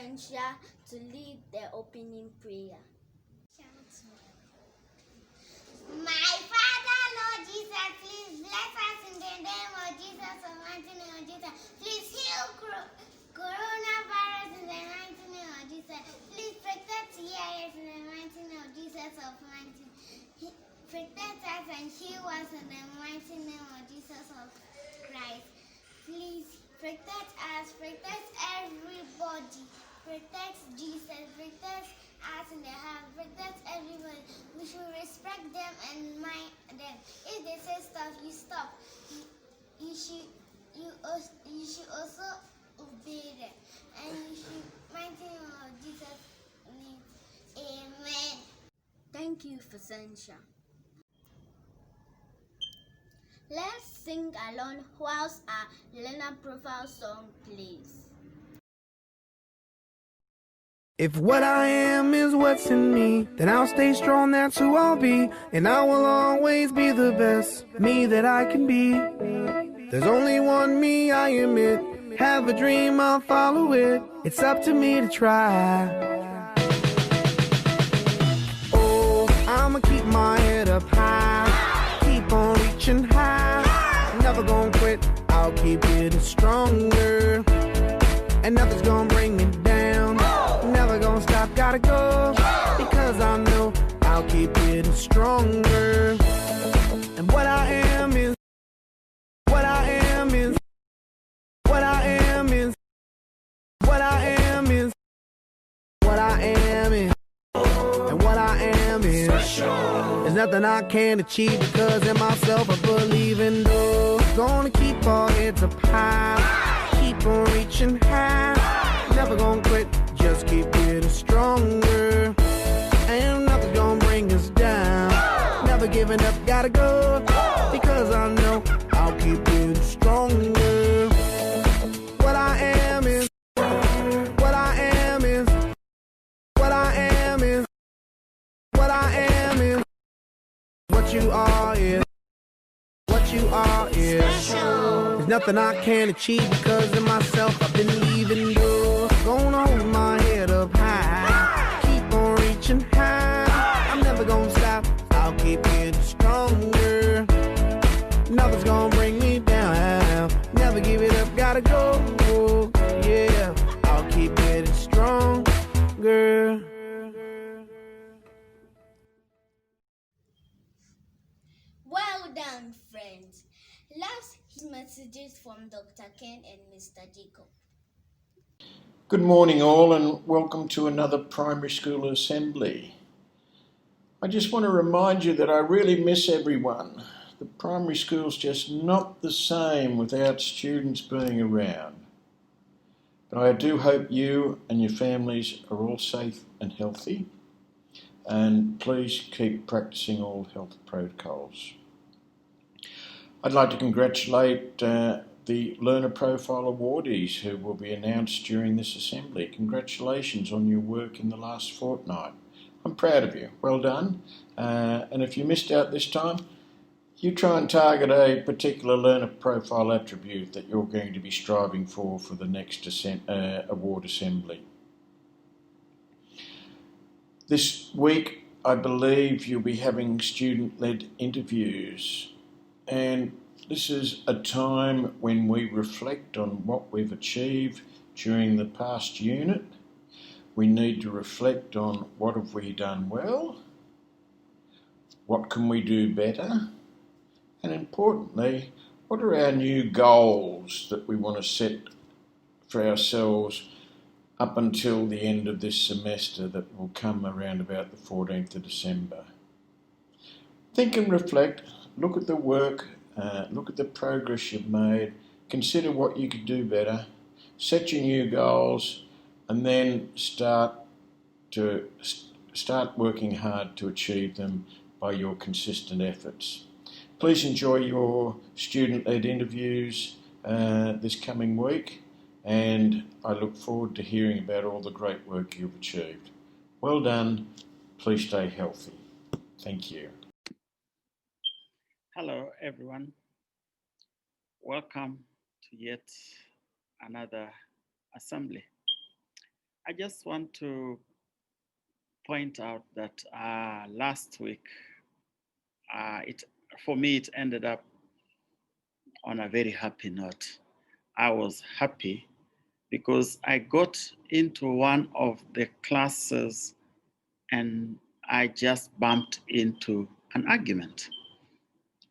Sentia to lead the opening prayer. My Father, Lord Jesus, please bless us in the name of Jesus, the mighty name of Jesus. Please heal coronavirus in the mighty name of Jesus. Please protect CIS in the mighty name of Jesus of mighty. Protect us and heal us in the mighty name of Jesus of Christ. Please protect us, protect everybody. Protect Jesus, protect us in the house, protect everybody. We should respect them and mind them. If they say stop, you stop. You should also obey them. And you should mind the name of Jesus' name. Amen. Thank you for Sentia. Let's sing along whilst our learner profile song plays. If what I am is what's in me, then I'll stay strong, that's who I'll be. And I will always be the best me that I can be. There's only one me, I admit. Have a dream, I'll follow it. It's up to me to try. Oh, I'ma keep my head up high, keep on reaching high. Never gonna quit, I'll keep getting stronger. And nothing's gonna bring me down. Never gonna stop, gotta go. Because I know I'll keep getting stronger. And what I am is, what I am is, what I am is, what I am is, what I am is, and what I am is. There's nothing I can't achieve because in myself I believe in. Gonna keep our heads up high, keep on reaching high. Never gonna quit, just keep getting stronger. And nothing's gonna bring us down. Never giving up, gotta go. Because I know I'll keep getting stronger. What I am is, what I am is, what I am is, what I am is, what you are is, what you are is. There's nothing I can't achieve because of myself I believe in you. Gonna hold my head up high, keep on reaching high. I'm never gonna stop, I'll keep getting stronger. Nothing's gonna bring me down. Never give it up, gotta go. Yeah, I'll keep getting stronger. Well done, friends. Last messages from Dr. Ken and Mr. Jacob. Good morning all and welcome to another primary school assembly. I just want to remind you that I really miss everyone. The primary school's just not the same without students being around. But I do hope you and your families are all safe and healthy, and please keep practicing all health protocols. I'd like to congratulate the Learner Profile awardees who will be announced during this assembly. Congratulations on your work in the last fortnight. I'm proud of you. Well done. And if you missed out this time, you try and target a particular learner profile attribute that you're going to be striving for the next award assembly. This week, I believe you'll be having student-led interviews. And this is a time when we reflect on what we've achieved during the past unit. We need to reflect on what have we done well, what can we do better, and importantly, what are our new goals that we want to set for ourselves up until the end of this semester that will come around about the 14th of December. Think and reflect, look at the work, look at the progress you've made, consider what you could do better, set your new goals, and then start working hard to achieve them by your consistent efforts. Please enjoy your student-led interviews this coming week, and I look forward to hearing about all the great work you've achieved. Well done. Please stay healthy. Thank you. Hello, everyone. Welcome to yet another assembly. I just want to point out that last week, for me, it ended up on a very happy note. I was happy because I got into one of the classes and I just bumped into an argument.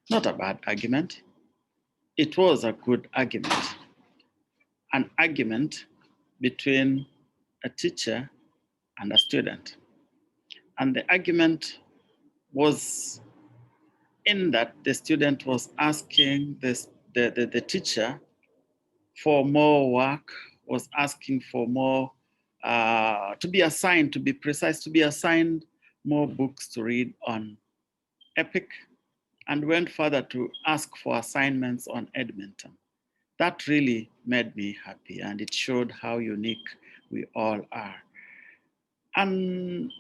Not a bad argument. It was a good argument. An argument between a teacher and a student. And the argument was in that the student was asking the teacher for more work, was asking for more, to be assigned, to be precise, to be assigned more books to read on EPIC, and went further to ask for assignments on Edmonton. That really made me happy, and it showed how unique we all are. And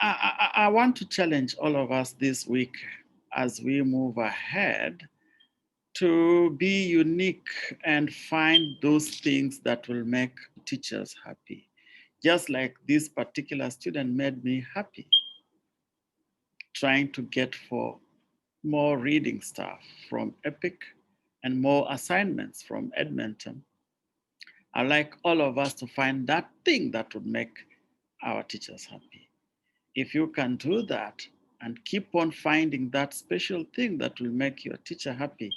I want to challenge all of us this week as we move ahead to be unique and find those things that will make teachers happy. Just like this particular student made me happy, trying to get for more reading stuff from EPIC and more assignments from Edmonton. I'd like all of us to find that thing that would make our teachers happy. If you can do that and keep on finding that special thing that will make your teacher happy,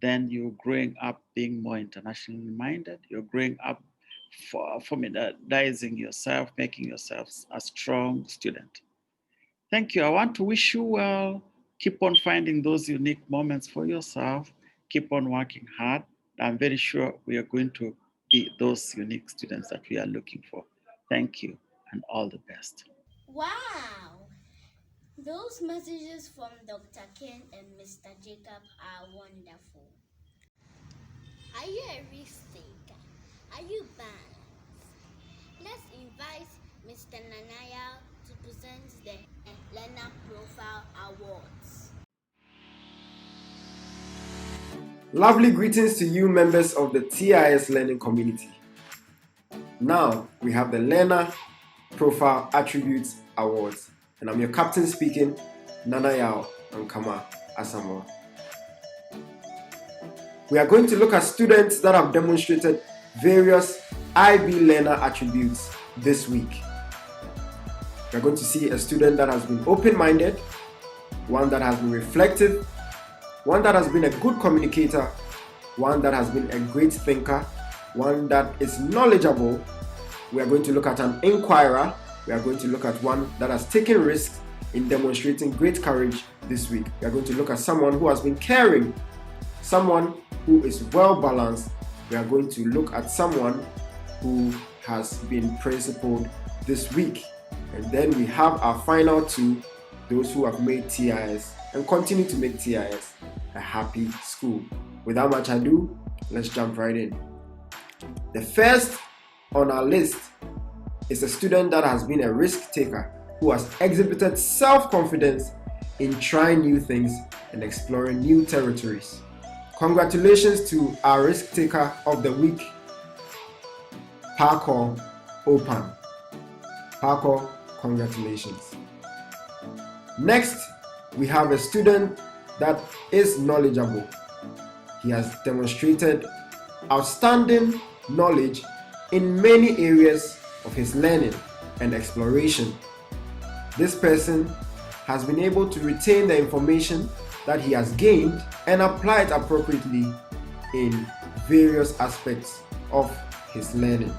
then you're growing up being more internationally minded. You're growing up formalizing yourself, making yourself a strong student. Thank you. I want to wish you well. Keep on finding those unique moments for yourself. Keep on working hard. I'm very sure we are going to be those unique students that we are looking for. Thank you and all the best. Wow! Those messages from Dr. Ken and Mr. Jacob are wonderful. Are you a risk taker? Are you balanced? Let's invite Mr. Nanaya to present the Learner Profile Awards. Lovely greetings to you, members of the TIS learning community. Now we have the Learner Profile Attributes Awards, and I'm your captain speaking, Nanaya Ankama Asamoah. We are going to look at students that have demonstrated various IB learner attributes this week. We are going to see a student that has been open-minded, one that has been reflective, one that has been a good communicator, one that has been a great thinker, one that is knowledgeable. We are going to look at an inquirer. We are going to look at one that has taken risks in demonstrating great courage this week. We are going to look at someone who has been caring, someone who is well balanced. We are going to look at someone who has been principled this week. And then we have our final two, those who have made TIS and continue to make TIS a happy school. Without much ado, let's jump right in. The first on our list is a student that has been a risk taker who has exhibited self-confidence in trying new things and exploring new territories. Congratulations to our risk taker of the week, Parkour Opan. Parkour, congratulations. Next, we have a student that is knowledgeable. He has demonstrated outstanding knowledge in many areas of his learning and exploration. This person has been able to retain the information that he has gained and apply it appropriately in various aspects of his learning.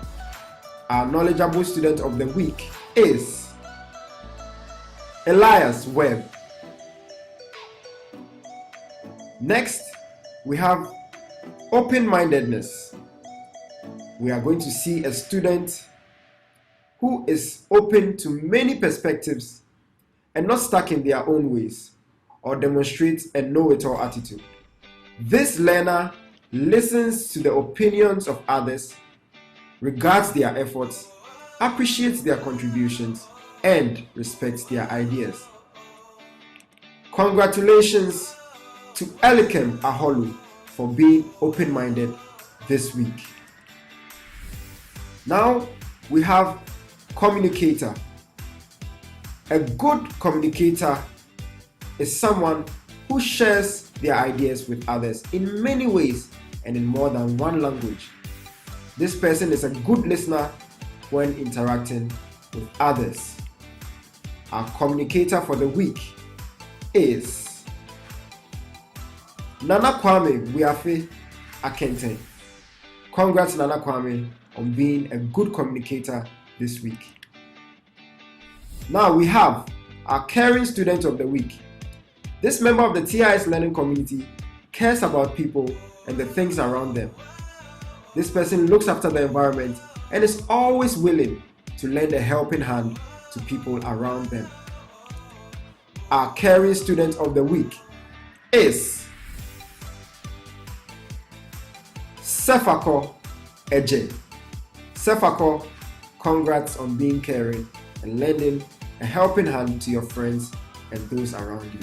Our knowledgeable student of the week is Elias Webb. Next, we have open-mindedness. We are going to see a student who is open to many perspectives and not stuck in their own ways or demonstrates a know-it-all attitude. This learner listens to the opinions of others, regards their efforts, appreciates their contributions, and respects their ideas. Congratulations to Elikem Aholu for being open-minded this week. Now we have Communicator. A good communicator is someone who shares their ideas with others in many ways and in more than one language. This person is a good listener when interacting with others. Our communicator for the week is Nana Kwame Wiafe Akenten. Congrats, Nana Kwame, on being a good communicator this week. Now we have our caring student of the week. This member of the TIS learning community cares about people and the things around them. This person looks after the environment and is always willing to lend a helping hand to people around them. Our caring student of the week is Sefako Eje. Sefako, congrats on being caring and lending a helping hand to your friends and those around you.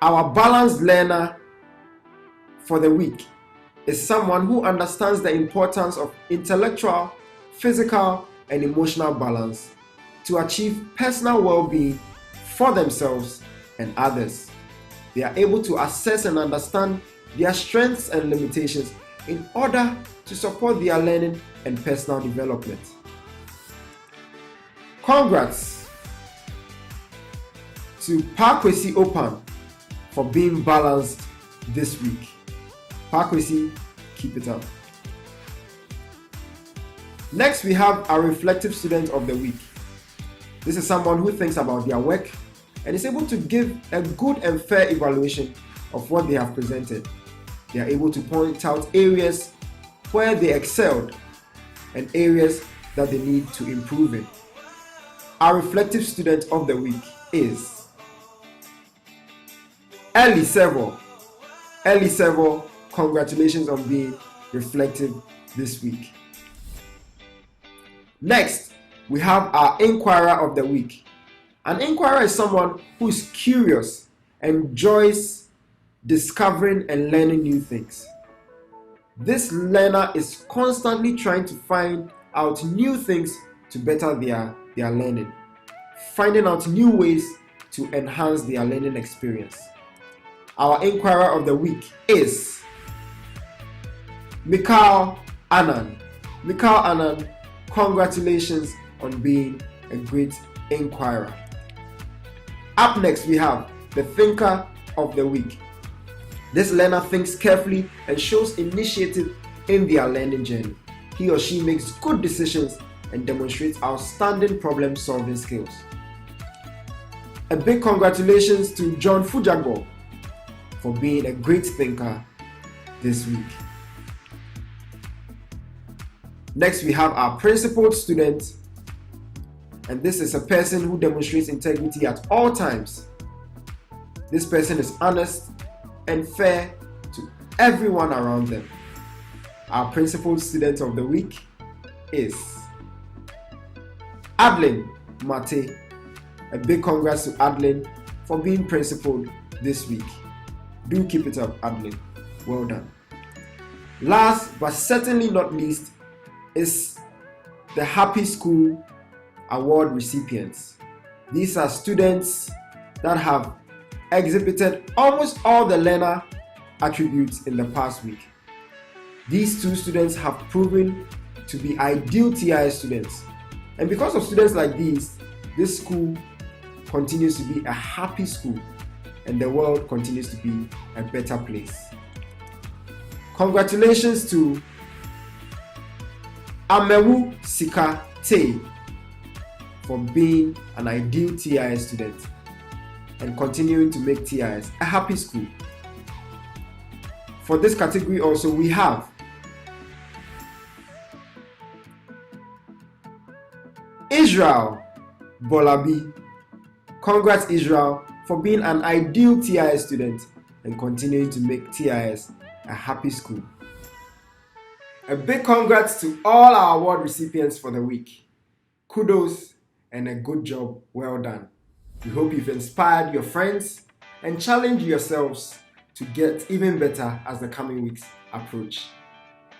Our balanced learner for the week is someone who understands the importance of intellectual, physical, and emotional balance to achieve personal well-being for themselves and others. They are able to assess and understand their strengths and limitations in order to support their learning and personal development. Congrats to Parkwesi Opan for being balanced this week. Parkwesi, keep it up. Next, we have our reflective student of the week. This is someone who thinks about their work and is able to give a good and fair evaluation of what they have presented. They are able to point out areas where they excelled and areas that they need to improve in. Our reflective student of the week is Ellie Sevo. Ellie Sevo, congratulations on being reflective this week. Next, we have our inquirer of the week. An inquirer is someone who is curious, enjoys discovering and learning new things. This learner is constantly trying to find out new things to better their learning, finding out new ways to enhance their learning experience. Our inquirer of the week is Mikhail Anand. Mikhail Anand, congratulations on being a great inquirer. Up next, we have the thinker of the week. This learner thinks carefully and shows initiative in their learning journey. He or she makes good decisions and demonstrates outstanding problem-solving skills. A big congratulations to John Fujago for being a great thinker this week. Next, we have our principled student, and this is a person who demonstrates integrity at all times. This person is honest and fair to everyone around them. Our principled student of the week is Adeline Mate. A big congrats to Adeline for being principled this week. Do keep it up, Adeline. Well done. Last but certainly not least is the Happy School Award recipients. These are students that have exhibited almost all the learner attributes in the past week. These two students have proven to be ideal TIS students. And because of students like these, this school continues to be a happy school and the world continues to be a better place. Congratulations to Amewu Sika Te for being an ideal TIS student and continuing to make TIS a happy school. For this category also, we have Israel Bolabi. Congrats, Israel, for being an ideal TIS student and continuing to make TIS a happy school. A big congrats to all our award recipients for the week. Kudos and a good job well done. We hope you've inspired your friends and challenged yourselves to get even better as the coming weeks approach.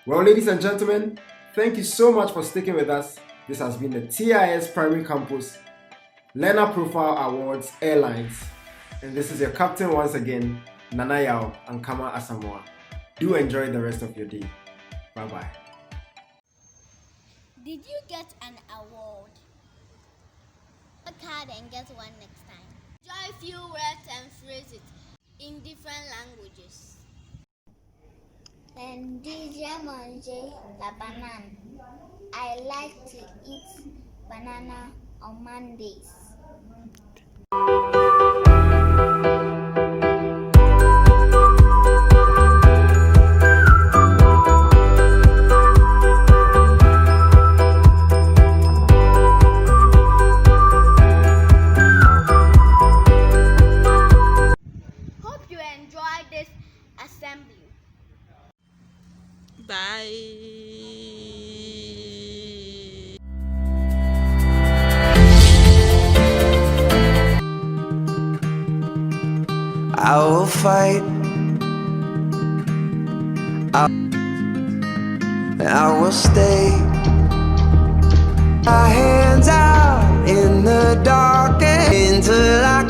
Well, ladies and gentlemen, Thank you so much for sticking with us. This has been the TIS Primary Campus Learner Profile Awards Airlines. And this is your captain once again, Nana Yao Ankama Asamoah. Do enjoy the rest of your day. Bye-bye. Did you get an award? Work hard and get one next time. Enjoy few words and phrases in different languages. Déjà manger la banane. I like to eat banana on Mondays. Hope you enjoyed this assembly. Bye. I will fight. I will stay. My hands out in the dark until I